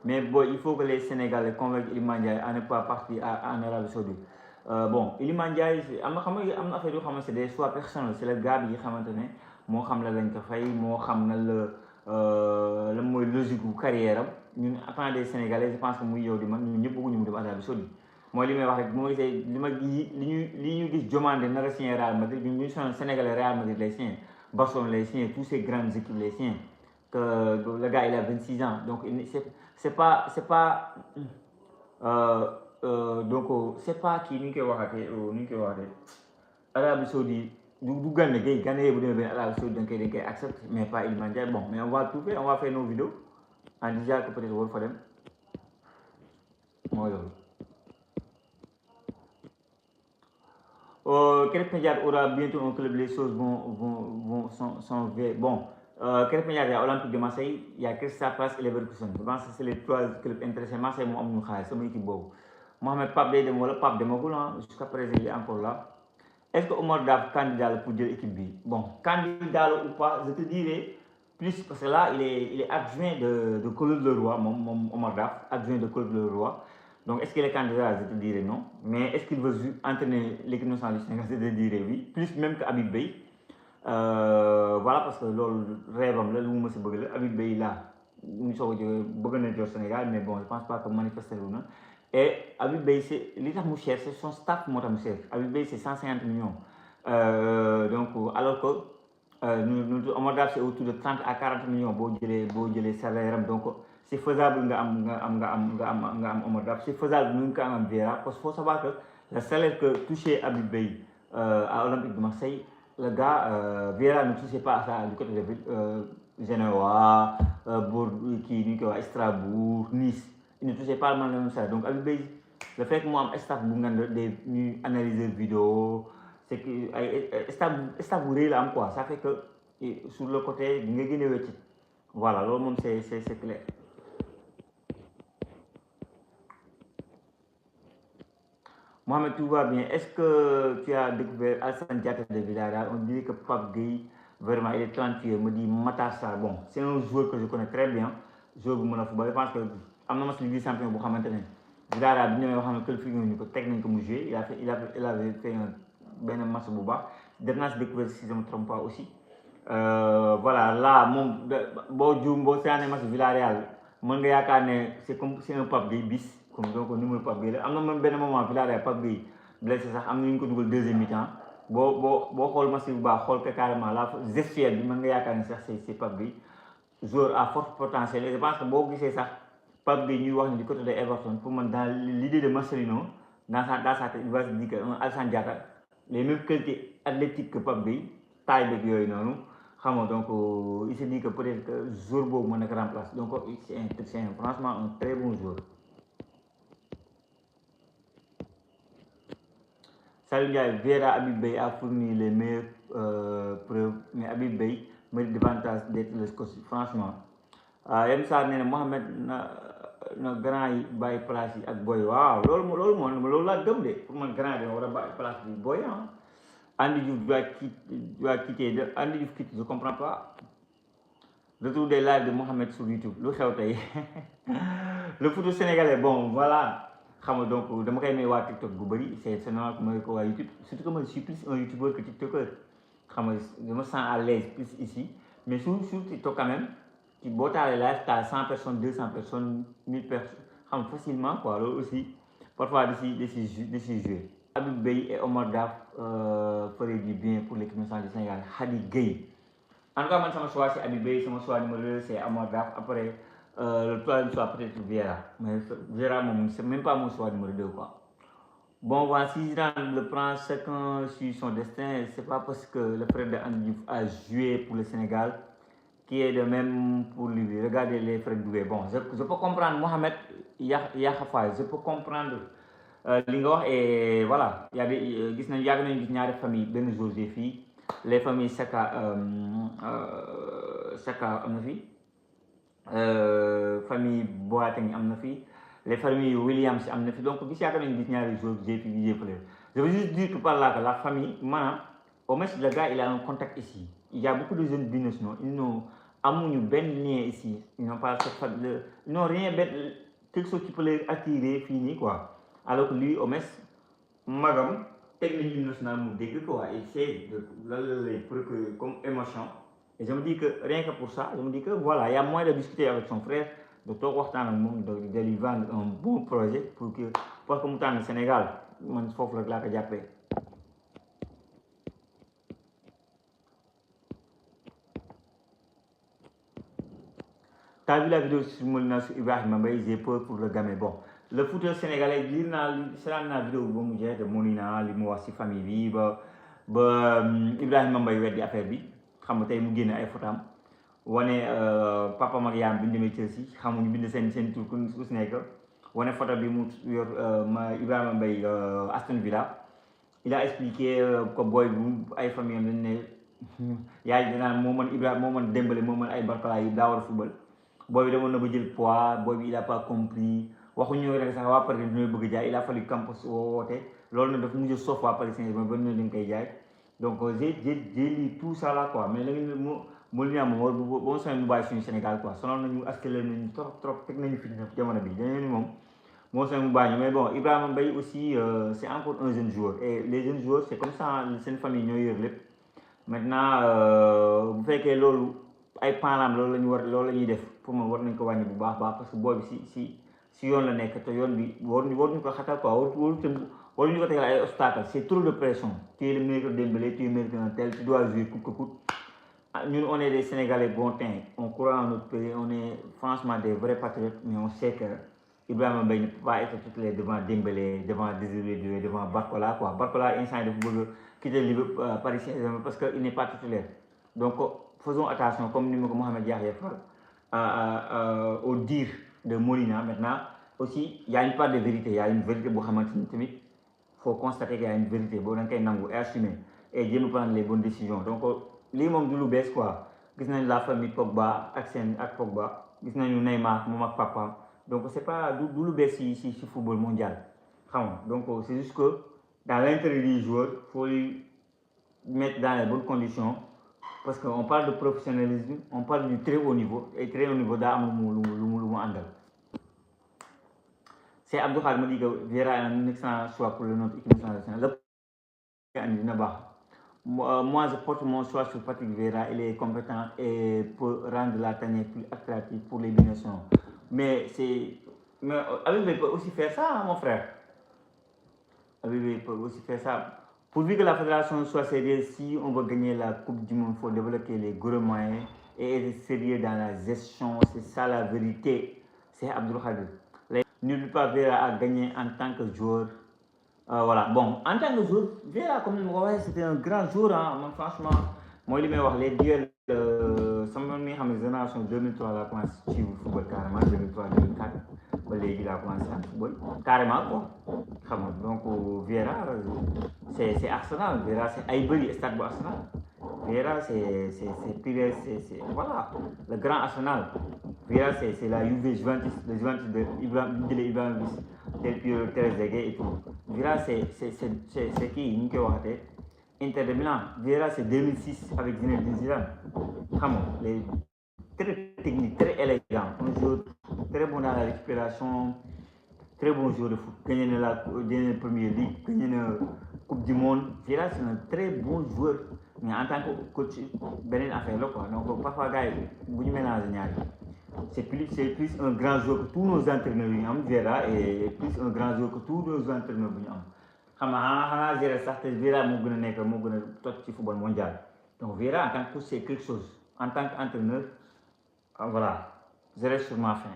Mais bon, il faut que les Sénégalais convainquent Iliman Ndiaye à ne pas partir en Arabie Saoudite. Bon, Iliman Ndiaye, am na affaire yoo xamante c'est des choix personnels, c'est le gars bi xamante ne moo xam la lañ ko fay moo xam na la mooy logique bu carrière am ñun en tant des Sénégalais je pense que muy yow di man ñun ñëpp bëgguñu mu dem Arabie Saoudite mooy li may wax rek bu ma gisee li ñu gis Diomandé nar a signé Real Madrid ñun ñu sonal Sénégalais Real Madrid lay signé Barcelone lay signé tous ces grandes équipes lay signé que le gars il a 26 ans donc c'est pas donc c'est pas kii ni ñu koy waxatee Arabie Saoudite du Gana Gueye bu demee benn Arabie Saoudite dañ koy accepter mais pas Iliman Ndiaye bon mais on va tout faire on va faire nos vidéos en disant que peut-être war fa dem mooy loolu. Krépin Diatta aura bientôt un club, les choses sont bon. Krépin Diatta, il y a Olympique de Marseille, il y a Crystal Palace et Leverkusen. Je pense que c'est les 3 clubs intéressés. Marseille, moi, c'est mon équipe. Mohamed Pape Demogul, jusqu'à présent, il est encore là. Est-ce que Omar Daf candidat pour dire l'équipe B? Bon, candidat ou pas, je te dirais plus, parce que là, il est adjoint de Claude Leroy, Omar Daf, adjoint de Claude Leroy. Donc, est-ce qu'il est candidat? Je te dirais non. Mais est-ce qu'il veut entraîner l'équipe nationale du Sénégal? Je te dirais oui. Plus même qu'Habib Beye. Voilà, parce que le rêve, là, où je suis Habib Beye là, nous sommes au Sénégal, mais bon, je ne pense pas que manifester ou non. Et Habib Beye, l'État cher, c'est son staff qui cher. Habib Beye, c'est 150 millions. Donc, alors que nous, c'est autour de 30 à 40 millions pour les salaires. Donc, c'est faisable nga am Omar Daf, c'est faisable nous nga am Vieira, parce qu'il faut savoir que le salaire que touchait Habib Beye à Olympique de Marseille, le gars Vieira ne touchait pas à ça du côté de Genoa, Strasbourg, Nice, il ne touchait pas le même salaire. Donc Habib Beye, le fait que moi staff bu ngand de analyser vidéo, c'est que staff bu réel am quoi, ça fait que sur le côté nga gëné wécc. Voilà, loolu moom c'est clair. Mohamed, tout va bien. Est-ce que tu as découvert Alassane Diatta de Villarreal? On dirait que Pape Gueye, vraiment, il est talentueux. Me dit Matassa. Bon, c'est un joueur que je connais très bien. Joueur de mon football. Je pense que Amna Ligue des Champions, vous savez, Villarreal, il a fait une technique comme jouer. Il avait fait un match de Bouba. Dernièrement, j'ai découvert, si je ne me trompe pas aussi. Voilà, là, c'est un match de Villarreal. C'est un Pape Gueye bis. Comme donc numéro Pape Gueye la am na même benn moment Villarreal Pape Gueye blessé sax am na ñu ko dugal deuxième mi-temps boo xool match bu baax xool que carrément la gestuelle bi mën nga yaakaar ni sax c'est Pape Gueye joueur à fort potentiel et je pense que boo gisee sax Pape Gueye ñuy wax ni du côté de Everton pour man dans l'idée de Marcelino dans sa tête il va se dire que Alassane Diatta les mêmes qualités athlétiques que Pape Gueye taille beeg yooyu noonu xam nga donc il se dit que peut-être que joueur boobu mën na ko remplacer donc c'est franchement un très bon joueur. Salut Ndiaye, Vieira Habib Beye a fourni les meilleures preuves, mais Habib Beye mérite davantage d'être le coach. Franchement, Yem Sarr nee na Mohamed na grand yi bàyyi place yi ak boy waaw loolu laa gëm de pour man grand yi war a bàyyi place bi boy ah. Andy Diouf doit quitter Andy Diouf quitte, je comprends pas. Retour des lives de Mohamed sur YouTube lu xew tey le foot sénégalais bon voilà. Donc dama koy may waa TikTok bu bëri c'est normal que may ko waa YouTube surtout que moi je suis plus un youtubeur que tiktoker je me sens à l'aise plus ici mais sur TikTok quand même ci boo taalee live t'as 100 personnes 200 personnes 1000 personnes facilement quoi loolu aussi parfois de si jouer. Habib Beye et Omar Daf feraient du bien pour l'équipe nationale du Sénégal. Hadi Gueye en tout cas man sama choix c'est Habib Beye, sama choix numéro 2 c'est Omar Daf, après le troisième choix peut-être Vieira, mais Vieira c'est même pas mon choix numéro 2 quoi. Bon voilà, si Zidane le prend chacun sur son destin, c'est pas parce que le frère de Andy Diouf a joué pour le Sénégal qui est de même pour lui. Regardez les frères Doué. Bon, je peux comprendre Mohamed Yahafa, je peux comprendre li nga wax et voilà, il y a des gis nañ yàgg nañu gis ñaari famille benn jour fii les familles Saka am na fi. Famille Boateng am na fi les familles Williams am na fi donc gis yaakaar nañu gis ñaari jours je veux juste dire que par là que la famille maanaam au moins le gars il a un contact ici il y a beaucoup de jeunes binationaux ils n'ont amuñu benn lien ici, ils n'ont pas ils n'ont rien, quelque chose qui peut les attirer fini quoi. Alors que lui au moins magam teg na hymne national mu dégg quoi, et c'est lan la lay procurer comme émotion. Et je me dis que rien que pour ça, je me dis que voilà, il y a moyen de discuter avec son frère, de toog waxtaan ak moom, de lui vendre un bon projet pour que mu tànn Sénégal, man foofu la laa ko jàppee. T'as vu la vidéo sur Molina sur Ibrahima Mbaye, j'ai peur pour le gamin. Bon, le football sénégalais lii naa seetaan naa vidéo ba mu jeex de Molina li mu wax ci famille bi ba Ibrahima Mbaye weddi affaire bi, xam nga tey mu génne ay photos am wane papa ak yaam bi ñu demee Chelsea xamuñu bind seen tur ku si nekk wane photo bi mu yor Ibrahima Mbaye Aston Villa. Il a expliqué que boy bu ay famille am dañ ne yaay dinaan moo mën Ibrahima moo mën Dembélé moo mën ay Barcola yi daa war a football. Boy bi demoon na ba jël poids, boy bi il a pas compris waxuñu rek sax waa Paris ñooy bëgg jaay, il a fallu campus woote loolu nag dafa mujj soof waa Paris Saint-Germain ba ñu dañ koy jaay. Donc j'ai lu tout ça là quoi, mais léegi mu li am moom boo soobee mu bàyyi suñu Sénégal quoi, sonal nañu askale nañu trop teg nañu fi jamono bi dañu ni moom moo soobee mu bàyyi ñu. Mais bon Ibrahima Mbaye aussi c'est encore un jeune joueur, et les jeunes joueurs c'est comme ça, seen famille ñooy yor lépp. Maintenant bu fekkee loolu ay parents loolu la ñu war loolu la ñuy def pour man war nañ ko wàññi bu baax parce que booy bi si yoon la nekk te yoon bi waruñu ko xatal quoi, waruñu ko tegal ay obstacles, c'est trop de pression. Tu es le meilleur Dembélé, tu es le meilleur d'un tel, tu dois jouer coûte que coûte. Nous on est des Sénégalais bon teint, on croit en notre pays, on est franchement des vrais patriotes, mais on sait que Ibrahima Mbaye ne peut pas être titulaire devant Dembélé, devant Désiré Doué, devant Barcola quoi. Barcola instant dafa bëgg quitter Liverpool Paris Saint-Germain parce qu'il n'est pas titulaire. Donc faisons attention, comme ni ma ko Mohamed Yahya Fall au dire de Molina. Maintenant aussi il y a une part de vérité, il y a une vérité boo xamante ni tamit faut constater qu'il y a une vérité boo da nga koy nangu et assumer et jéem a prendre les bonnes décisions. Donc lii moom du lu bees quoi, gis nañ la famille Pogba ak Pogba, gis nañu Neymar moom ak papa. Donc c'est pas du lu bees si football mondial xam nga. Donc c'est juste que dans l'intérêt du joueur faut lui mettre dans les bonnes conditions, parce qu'on parle de professionnalisme, on parle du très haut niveau, et très haut niveau daa am lu mu àndal. C'est Abdou Khad me dit que Vieira est un excellent choix pour notre équipe nationale. Moi je porte mon choix sur Patrick Vieira, il est compétent et peut rendre la tanière plus attractive pour les nations. Mais Habib peut aussi faire ça, hein, mon frère. Habib peut aussi faire ça. Pourvu que la fédération soit sérieuse, si on veut gagner la Coupe du Monde, il faut développer les gros moyens et être sérieux dans la gestion. C'est ça la vérité. C'est Abdou Khadir. Nul pas Vieira à gagner en tant que joueur. Voilà. Bon, en tant que joueur, Vieira, comme je le voyais, c'était un grand joueur. Hein. Franchement, moi, il m'a les duels. Ça m'a mis à mes générations 2003, là, commencé à suivre le football carrément, 2003-2004. Il a commencé à football carrément quoi. Donc Vieira c'est Arsenal, Vieira c'est Highbury, stade bu Arsenal. Vieira c'est Pires, c'est voilà le grand Arsenal. Vieira c'est la Juventus, le Juventus de Ibrahimovic, tel que Trezeguet et tout. Vieira c'est qui ñu koy waxatee Inter de Milan. Vieira c'est 2006 avec Zinedine Zidane. Les très technique, très élégant, un joueur très bon dans la récupération, très bon joueur de foot. Gagné la Première Ligue, gagné la Coupe du Monde. Vieira c'est un très bon joueur, mais en tant que coach, beneen affaire là quoi. Donc parfois gars yi bu ñu mélanger ñaari, c'est plus un grand joueur que tous nos entraîneurs yu ñu am. Vieira est plus un grand joueur que tous nos entraîneurs bu ñu am. Xam nga xanaa Vieira sax te Vieira moo gën a nekk moo gën a toj ci football mondial. Donc Vieira en tant que coach c'est quelque chose, en tant qu'entraîneur. Voilà, je reste sur ma fin.